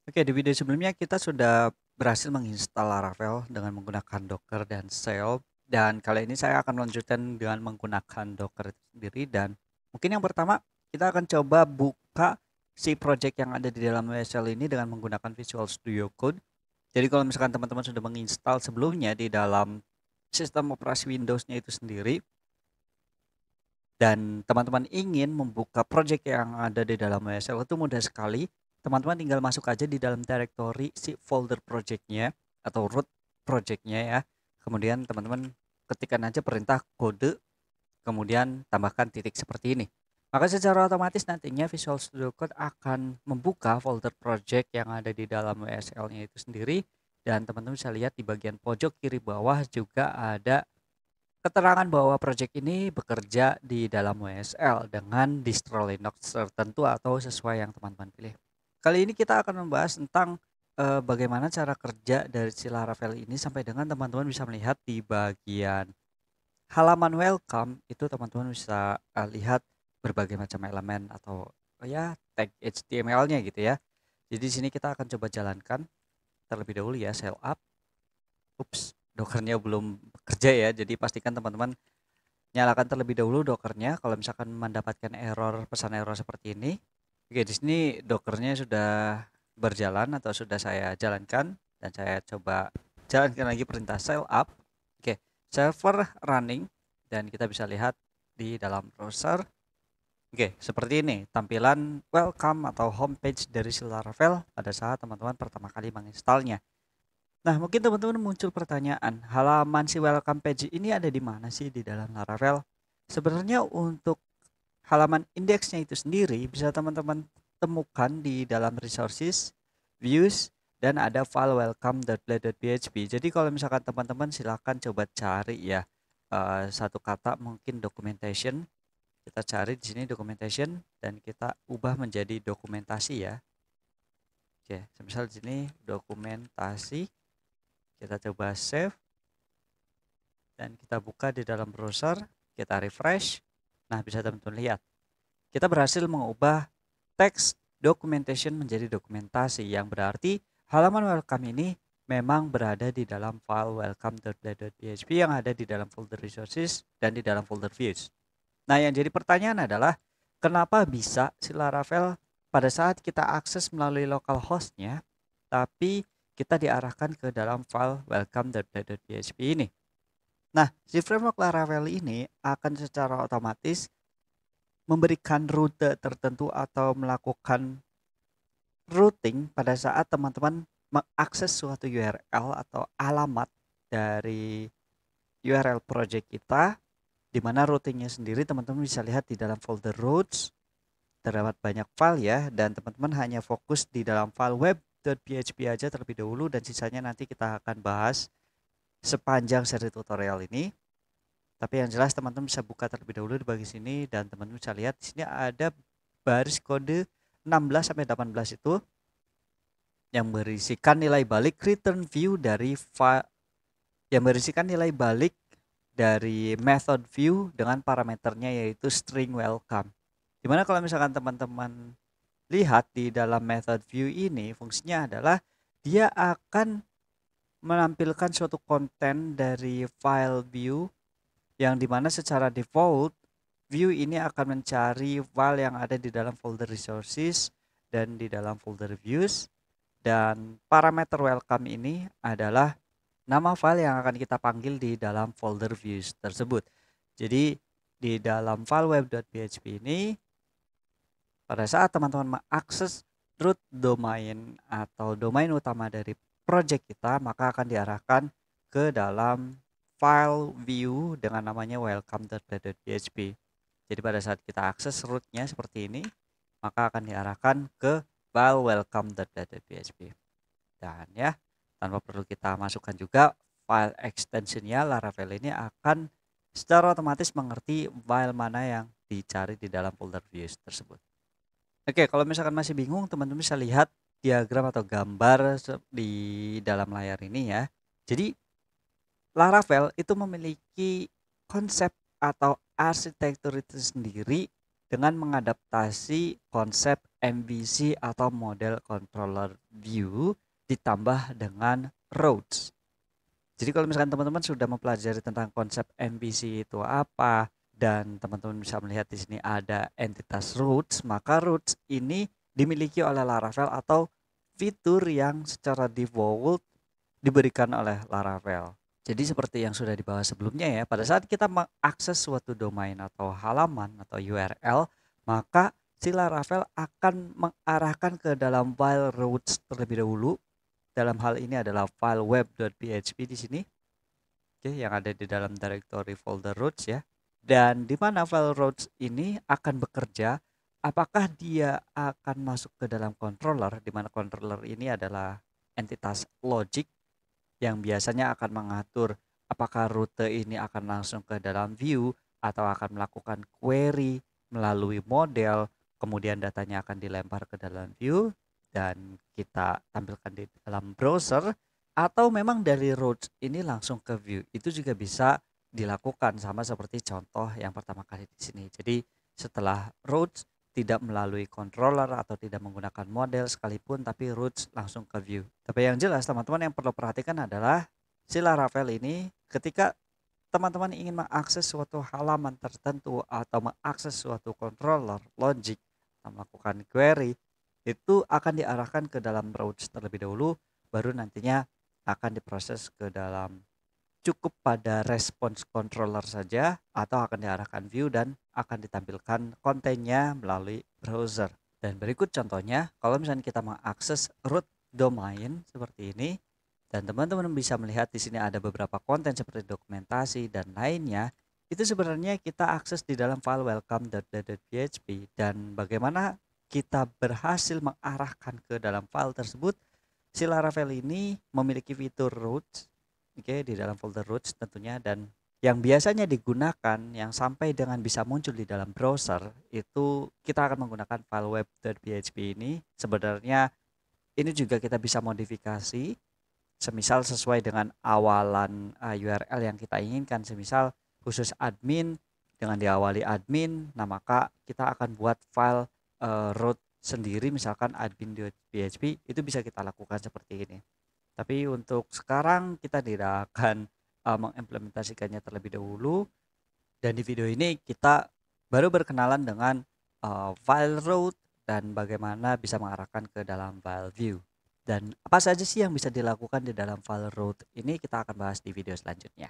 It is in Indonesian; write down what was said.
Oke, di video sebelumnya kita sudah berhasil menginstal Laravel dengan menggunakan Docker dan Shell. Dan kali ini saya akan melanjutkan dengan menggunakan Docker itu sendiri. Dan mungkin yang pertama kita akan coba buka si project yang ada di dalam WSL ini dengan menggunakan Visual Studio Code. Jadi kalau misalkan teman-teman sudah menginstal sebelumnya di dalam sistem operasi Windows-nya itu sendiri, dan teman-teman ingin membuka project yang ada di dalam WSL, itu mudah sekali. Teman-teman tinggal masuk aja di dalam directory si folder projectnya atau root projectnya ya. Kemudian teman-teman ketikkan aja perintah kode, kemudian tambahkan titik seperti ini. Maka secara otomatis nantinya Visual Studio Code akan membuka folder project yang ada di dalam WSL-nya itu sendiri. Dan teman-teman bisa lihat di bagian pojok kiri bawah juga ada keterangan bahwa project ini bekerja di dalam WSL dengan distro Linux tertentu atau sesuai yang teman-teman pilih. Kali ini kita akan membahas tentang bagaimana cara kerja dari si Laravel ini sampai dengan teman-teman bisa melihat di bagian halaman welcome itu teman-teman bisa lihat berbagai macam elemen atau ya tag HTML-nya gitu ya. Jadi di sini kita akan coba jalankan terlebih dahulu ya shell up. Ups, Dockernya belum bekerja ya. Jadi pastikan teman-teman nyalakan terlebih dahulu Dockernya kalau misalkan mendapatkan pesan error seperti ini. Oke, di sini Dockernya sudah berjalan atau sudah saya jalankan dan saya coba jalankan lagi perintah shell up. Oke, server running dan kita bisa lihat di dalam browser. Oke, seperti ini tampilan welcome atau homepage dari si Laravel pada saat teman-teman pertama kali menginstalnya. Nah, mungkin teman-teman muncul pertanyaan, halaman si welcome page ini ada di mana sih di dalam Laravel? Sebenarnya untuk halaman indeksnya itu sendiri bisa teman-teman temukan di dalam resources, views, dan ada file welcome.play.php. Jadi kalau misalkan teman-teman silakan coba cari ya satu kata mungkin documentation. Kita cari di sini documentation dan kita ubah menjadi dokumentasi ya. Oke, misal di sini dokumentasi. Kita coba save dan kita buka di dalam browser, kita refresh. Nah, bisa teman-teman lihat. Kita berhasil mengubah teks documentation menjadi dokumentasi yang berarti halaman welcome ini memang berada di dalam file welcome.play.php yang ada di dalam folder resources dan di dalam folder views. Nah, yang jadi pertanyaan adalah kenapa bisa si Laravel pada saat kita akses melalui localhost-nya tapi kita diarahkan ke dalam file welcome.play.php ini. Nah, si framework Laravel ini akan secara otomatis memberikan rute tertentu atau melakukan routing pada saat teman-teman mengakses suatu URL atau alamat dari URL project kita, di mana routingnya sendiri teman-teman bisa lihat di dalam folder routes. Terdapat banyak file ya, dan teman-teman hanya fokus di dalam file web.php aja terlebih dahulu, dan sisanya nanti kita akan bahas sepanjang seri tutorial ini. Tapi yang jelas teman-teman bisa buka terlebih dahulu di bagian sini dan teman-teman bisa lihat di sini ada baris kode 16 sampai 18 itu yang berisikan nilai balik return view dari yang berisikan nilai balik dari method view dengan parameternya yaitu string welcome. Dimana kalau misalkan teman-teman lihat di dalam method view ini fungsinya adalah dia akan menampilkan suatu konten dari file view yang dimana secara default view ini akan mencari file yang ada di dalam folder resources dan di dalam folder views, dan parameter welcome ini adalah nama file yang akan kita panggil di dalam folder views tersebut. Jadi di dalam file web.php ini pada saat teman-teman mengakses root domain atau domain utama dari project kita, maka akan diarahkan ke dalam file view dengan namanya welcome.play.php. Jadi pada saat kita akses rootnya seperti ini, maka akan diarahkan ke file welcome.play.php. Dan ya, tanpa perlu kita masukkan juga file extensionnya, Laravel ini akan secara otomatis mengerti file mana yang dicari di dalam folder views tersebut. Oke, kalau misalkan masih bingung, teman-teman bisa lihat diagram atau gambar di dalam layar ini ya. Jadi Laravel itu memiliki konsep atau arsitektur itu sendiri dengan mengadaptasi konsep MVC atau model controller view ditambah dengan routes. Jadi kalau misalkan teman-teman sudah mempelajari tentang konsep MVC itu apa dan teman-teman bisa melihat di sini ada entitas routes, maka routes ini dimiliki oleh Laravel atau fitur yang secara default diberikan oleh Laravel. Jadi seperti yang sudah dibahas sebelumnya ya, pada saat kita mengakses suatu domain atau halaman atau URL, maka si Laravel akan mengarahkan ke dalam file routes terlebih dahulu. Dalam hal ini adalah file web.php di sini, oke, yang ada di dalam directory folder routes ya. Dan di mana file routes ini akan bekerja, apakah dia akan masuk ke dalam controller, di mana controller ini adalah entitas logic yang biasanya akan mengatur apakah rute ini akan langsung ke dalam view atau akan melakukan query melalui model, kemudian datanya akan dilempar ke dalam view dan kita tampilkan di dalam browser, atau memang dari routes ini langsung ke view. Itu juga bisa dilakukan sama seperti contoh yang pertama kali di sini. Jadi setelah routes tidak melalui controller atau tidak menggunakan model sekalipun, tapi routes langsung ke view. Tapi yang jelas teman-teman yang perlu perhatikan adalah si Laravel ini ketika teman-teman ingin mengakses suatu halaman tertentu atau mengakses suatu controller logic atau melakukan query, itu akan diarahkan ke dalam routes terlebih dahulu, baru nantinya akan diproses ke dalam cukup pada response controller saja atau akan diarahkan view dan akan ditampilkan kontennya melalui browser. Dan berikut contohnya, kalau misalnya kita mengakses root domain seperti ini dan teman-teman bisa melihat di sini ada beberapa konten seperti dokumentasi dan lainnya, itu sebenarnya kita akses di dalam file welcome.php dan bagaimana kita berhasil mengarahkan ke dalam file tersebut. Si Laravel ini memiliki fitur routes, oke, di dalam folder routes tentunya, dan yang biasanya digunakan yang sampai dengan bisa muncul di dalam browser itu kita akan menggunakan file web.php ini. Sebenarnya ini juga kita bisa modifikasi semisal sesuai dengan awalan URL yang kita inginkan, semisal khusus admin dengan diawali admin, nah maka kita akan buat file root sendiri misalkan admin.php, itu bisa kita lakukan seperti ini. Tapi untuk sekarang kita tidak akan mengimplementasikannya terlebih dahulu, dan di video ini kita baru berkenalan dengan file route dan bagaimana bisa mengarahkan ke dalam file view. Dan apa saja sih yang bisa dilakukan di dalam file route ini kita akan bahas di video selanjutnya.